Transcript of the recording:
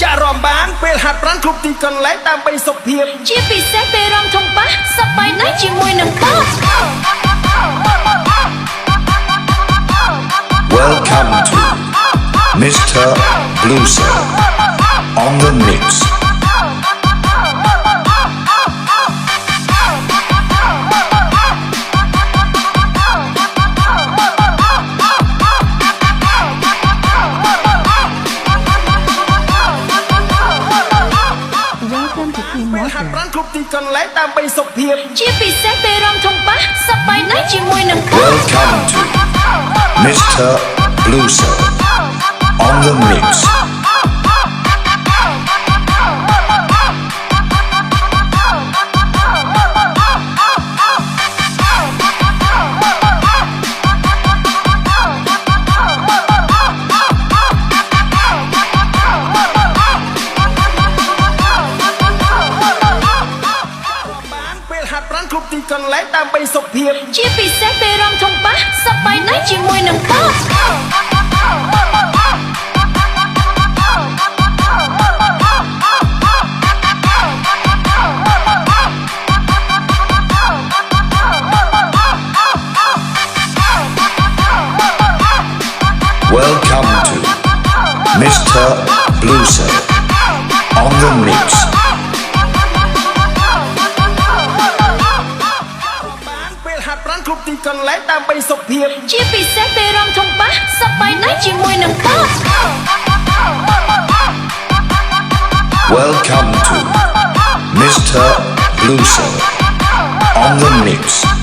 ចារំបានពេលហាត់ប្រាណគ្រប់ទីកន្លែងដើម្បីសុខភាពជាពិសេសពេលរំធំប៉ះសប្បាយណាស់ជាមួយនឹងបោះ Welcome to Mr. Blueser on the mix. Welcome to Clean ហាត់ Water ប្រាណគ្រប់ទីកន្លែងដើម្បីសុខភាពជាពិសេសពេលរំធំប៉ះសប្បាយណាស់ជាមួយនឹងបោះ Welcome to Mr. Blueser on the mix.ទីកន្លែងដើម្បីសុខភាពជាពិសេសពេលរំធំប៉ះសប្បាយណាស់ជាមួយនឹងបោះ Welcome to Mr. Blueser on the mix.ហាត់ប្រាណគ្រប់ទីកន្លែងដើម្បីសុខភាពជាពិសេសពេលរំធំប៉ះសប្បាយណាស់ជាមួយនឹងបោះ Welcome to Mr. Blueser on the mix.